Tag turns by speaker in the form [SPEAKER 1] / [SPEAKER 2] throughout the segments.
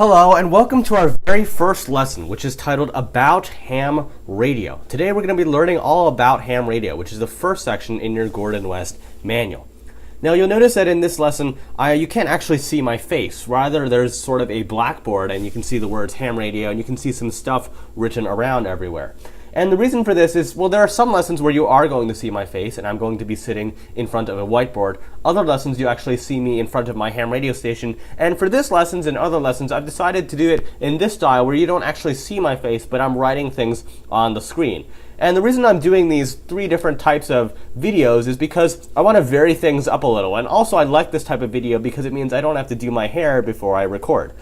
[SPEAKER 1] Hello and welcome to our very first lesson, which is titled About Ham Radio. Today we're going to be learning all about ham radio, which is the first section in your Gordon West manual. Now you'll notice that in this lesson, you can't actually see my face. Rather, there's sort of a blackboard and you can see the words ham radio and you can see some stuff written around everywhere. And the reason for this is, well, there are some lessons where you are going to see my face and I'm going to be sitting in front of a whiteboard. Other lessons you actually see me in front of my ham radio station. And for this lessons and other lessons, I've decided to do it in this style where you don't actually see my face, but I'm writing things on the screen. And the reason I'm doing these three different types of videos is because I want to vary things up a little. And also I like this type of video because it means I don't have to do my hair before I record.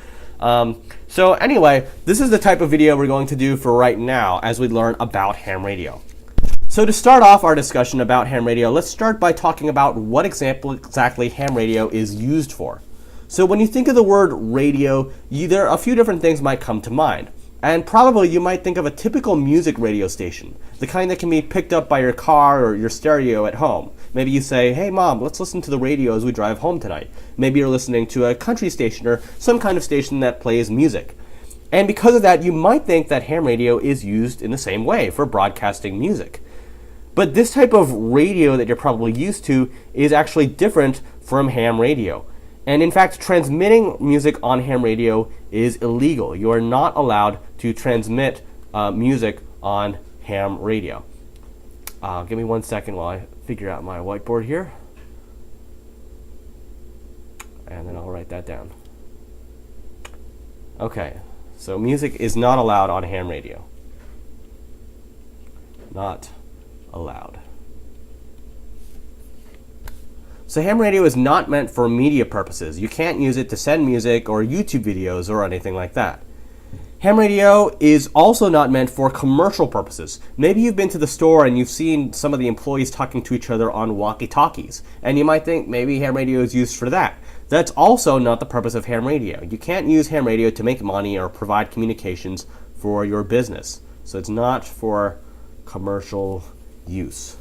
[SPEAKER 1] So anyway, this is the type of video we're going to do for right now as we learn about ham radio. So to start off our discussion about ham radio, let's start by talking about what exactly ham radio is used for. So when you think of the word radio, there are a few different things might come to mind. And probably you might think of a typical music radio station, the kind that can be picked up by your car or your stereo at home. Maybe you say, hey mom, let's listen to the radio as we drive home tonight. Maybe you're listening to a country station or some kind of station that plays music. And because of that, you might think that ham radio is used in the same way for broadcasting music. But this type of radio that you're probably used to is actually different from ham radio. And in fact, transmitting music on ham radio is illegal. You are not allowed to transmit music on ham radio. Give me 1 second while I figure out my whiteboard here. And then I'll write that down. Okay, so music is not allowed on ham radio. Not allowed. So ham radio is not meant for media purposes. You can't use it to send music or YouTube videos or anything like that. Ham radio is also not meant for commercial purposes. Maybe you've been to the store and you've seen some of the employees talking to each other on walkie-talkies, and you might think maybe ham radio is used for that. That's also not the purpose of ham radio. You can't use ham radio to make money or provide communications for your business. So it's not for commercial use.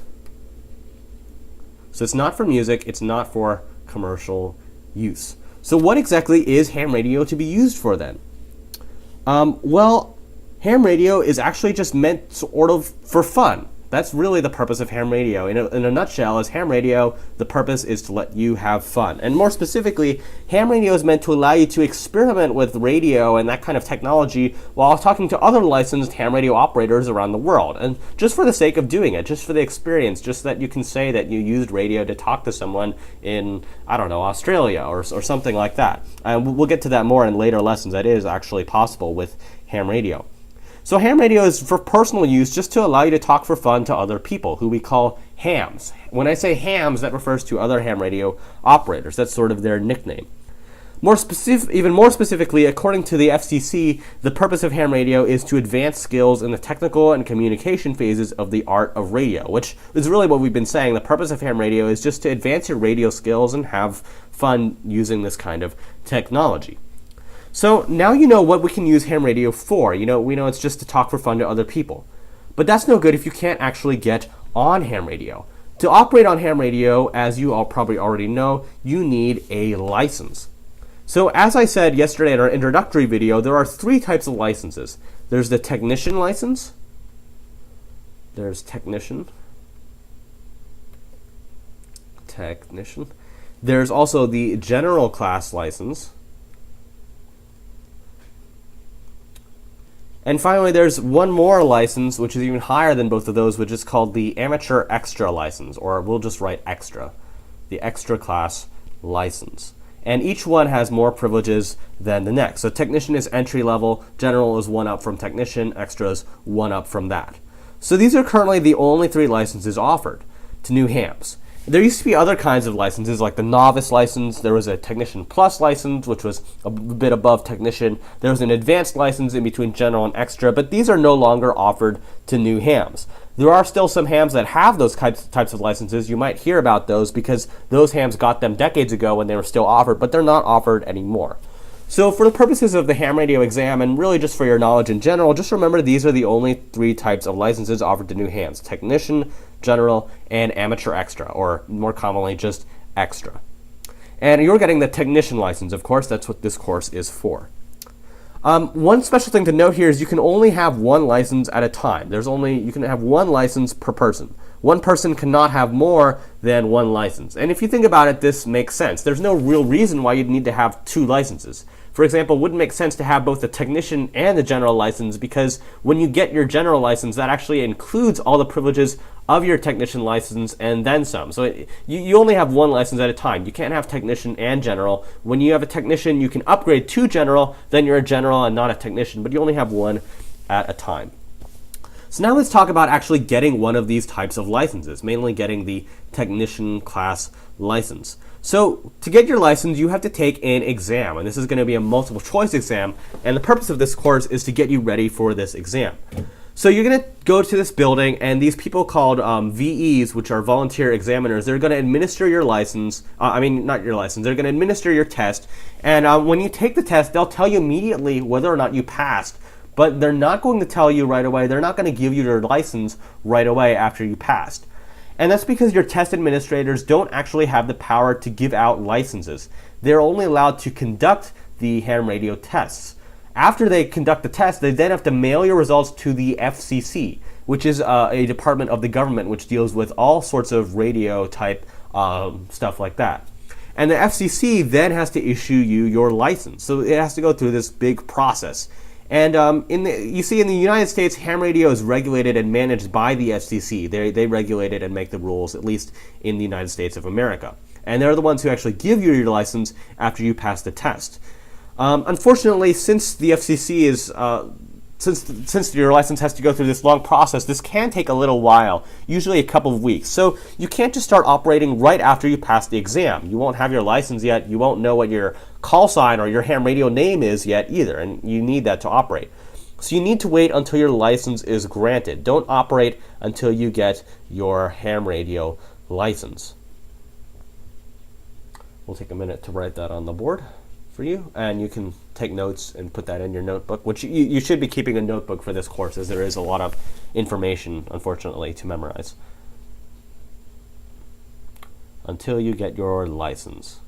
[SPEAKER 1] So it's not for music, it's not for commercial use. So what exactly is ham radio to be used for then? Well, ham radio is actually just meant sort of for fun. That's really the purpose of ham radio. In a nutshell, as ham radio, the purpose is to let you have fun. And more specifically, ham radio is meant to allow you to experiment with radio and that kind of technology while talking to other licensed ham radio operators around the world. And just for the sake of doing it, just for the experience, just that you can say that you used radio to talk to someone in, I don't know, Australia or something like that. And we'll get to that more in later lessons. That is actually possible with ham radio. So ham radio is for personal use, just to allow you to talk for fun to other people, who we call hams. When I say hams, that refers to other ham radio operators. That's sort of their nickname. Even more specifically, according to the FCC, the purpose of ham radio is to advance skills in the technical and communication phases of the art of radio, which is really what we've been saying. The purpose of ham radio is just to advance your radio skills and have fun using this kind of technology. So now you know what we can use ham radio for. We know it's just to talk for fun to other people. But that's no good if you can't actually get on ham radio. To operate on ham radio, as you all probably already know, you need a license. So as I said yesterday in our introductory video, there are three types of licenses. There's the technician license. There's technician. There's also the general class license. And finally, there's one more license, which is even higher than both of those, which is called the amateur extra license, or we'll just write extra, the extra class license. And each one has more privileges than the next. So technician is entry level, general is one up from technician, extra is one up from that. So these are currently the only three licenses offered to new hams. There used to be other kinds of licenses, like the novice license. There was a technician plus license, which was a bit above technician. There was an advanced license in between general and extra, but these are no longer offered to new hams. There are still some hams that have those types of licenses. You might hear about those because those hams got them decades ago when they were still offered, but they're not offered anymore. So for the purposes of the ham radio exam, and really just for your knowledge in general, just remember these are the only three types of licenses offered to new hams: technician, general, and amateur extra, or more commonly just extra. And you're getting the technician license, of course. That's what this course is for. One special thing to note here is you can only have one license at a time. You can have one license per person. One person cannot have more than one license. And if you think about it, this makes sense. There's no real reason why you'd need to have two licenses. For example, it wouldn't make sense to have both the technician and the general license, because when you get your general license, that actually includes all the privileges of your technician license and then some. So you only have one license at a time. You can't have technician and general. When you have a technician, you can upgrade to general, then you're a general and not a technician, but you only have one at a time. So now let's talk about actually getting one of these types of licenses, mainly getting the technician class license. So to get your license, you have to take an exam, and this is going to be a multiple choice exam, and the purpose of this course is to get you ready for this exam. So you're going to go to this building, and these people called VEs, which are volunteer examiners, they're going to administer your license, not your license, they're going to administer your test, and when you take the test, they'll tell you immediately whether or not you passed, but they're not going to tell you right away, they're not going to give you your license right away after you passed. And that's because your test administrators don't actually have the power to give out licenses. They're only allowed to conduct the ham radio tests. After they conduct the test, they then have to mail your results to the FCC, which is a department of the government which deals with all sorts of radio type stuff like that. And the FCC then has to issue you your license. So it has to go through this big process. And you see in the United States, ham radio is regulated and managed by the FCC. They regulate it and make the rules, at least in the United States of America. And they're the ones who actually give you your license after you pass the test. Unfortunately, since the FCC is since your license has to go through this long process, this can take a little while, usually a couple of weeks. So you can't just start operating right after you pass the exam. You won't have your license yet. You won't know what your call sign or your ham radio name is yet either, and you need that to operate. So you need to wait until your license is granted. Don't operate until you get your ham radio license. We'll take a minute to write that on the board for you, and you can take notes and put that in your notebook, which you should be keeping a notebook for this course, as there is a lot of information, unfortunately, to memorize. Until you get your license.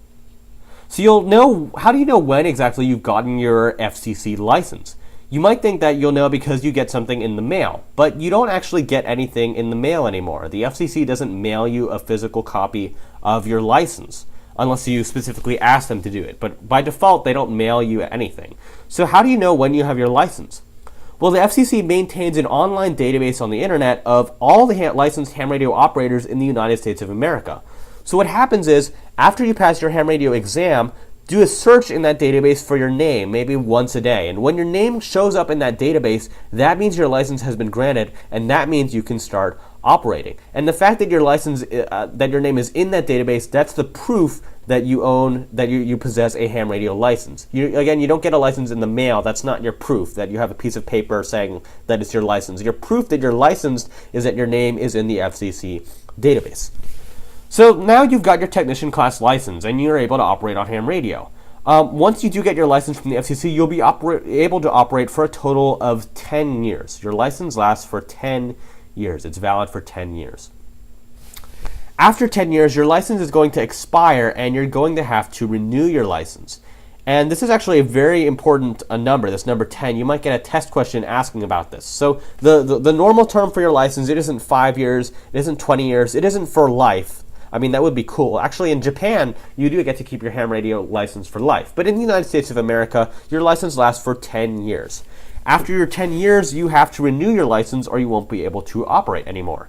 [SPEAKER 1] So you'll know, how do you know when exactly you've gotten your FCC license? You might think that you'll know because you get something in the mail, but you don't actually get anything in the mail anymore. The FCC doesn't mail you a physical copy of your license, unless you specifically ask them to do it. But by default, they don't mail you anything. So how do you know when you have your license? Well, the FCC maintains an online database on the internet of all the licensed ham radio operators in the United States of America. So what happens is, after you pass your ham radio exam, do a search in that database for your name, maybe once a day. And when your name shows up in that database, that means your license has been granted, and that means you can start operating. And the fact that your license, that your name is in that database, that's the proof that you own, that you possess a ham radio license. Again, you don't get a license in the mail. That's not your proof that you have a piece of paper saying that it's your license. Your proof that you're licensed is that your name is in the FCC database. So now you've got your technician class license, and you're able to operate on ham radio. Once you do get your license from the FCC, you'll be able to operate for a total of 10 years. Your license lasts for 10 years. It's valid for 10 years. After 10 years, your license is going to expire, and you're going to have to renew your license. And this is actually a very important number, this number 10. You might get a test question asking about this. So the normal term for your license, it isn't 5 years, it isn't 20 years, it isn't for life. I mean, that would be cool. Actually, in Japan, you do get to keep your ham radio license for life. But in the United States of America, your license lasts for 10 years. After your 10 years, you have to renew your license, or you won't be able to operate anymore.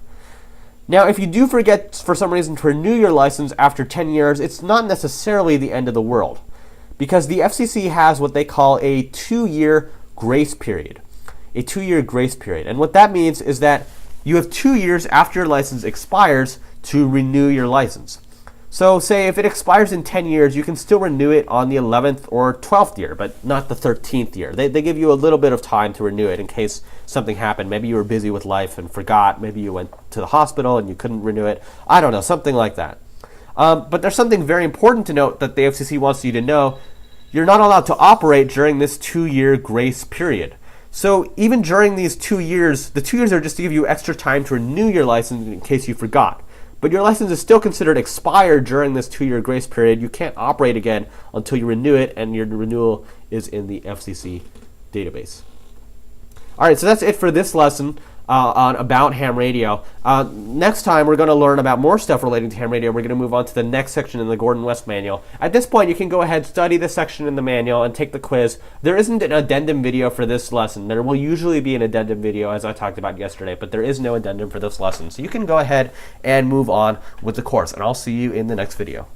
[SPEAKER 1] Now, if you do forget for some reason to renew your license after 10 years, it's not necessarily the end of the world, because the FCC has what they call a 2-year grace period. A 2-year grace period. And what that means is that you have 2 years after your license expires to renew your license. So say if it expires in 10 years, you can still renew it on the 11th or 12th year, but not the 13th year. They give you a little bit of time to renew it in case something happened. Maybe you were busy with life and forgot. Maybe you went to the hospital and you couldn't renew it. I don't know, something like that. But there's something very important to note that the FCC wants you to know. You're not allowed to operate during this 2-year grace period. So even during these 2 years, the 2 years are just to give you extra time to renew your license in case you forgot. But your license is still considered expired during this 2-year grace period. You can't operate again until you renew it, and your renewal is in the FCC database. All right, so that's it for this lesson on about ham radio. Next time, we're going to learn about more stuff relating to ham radio. We're going to move on to the next section in the Gordon West Manual. At this point, you can go ahead, study this section in the manual, and take the quiz. There isn't an addendum video for this lesson. There will usually be an addendum video, as I talked about yesterday, but there is no addendum for this lesson. So you can go ahead and move on with the course, and I'll see you in the next video.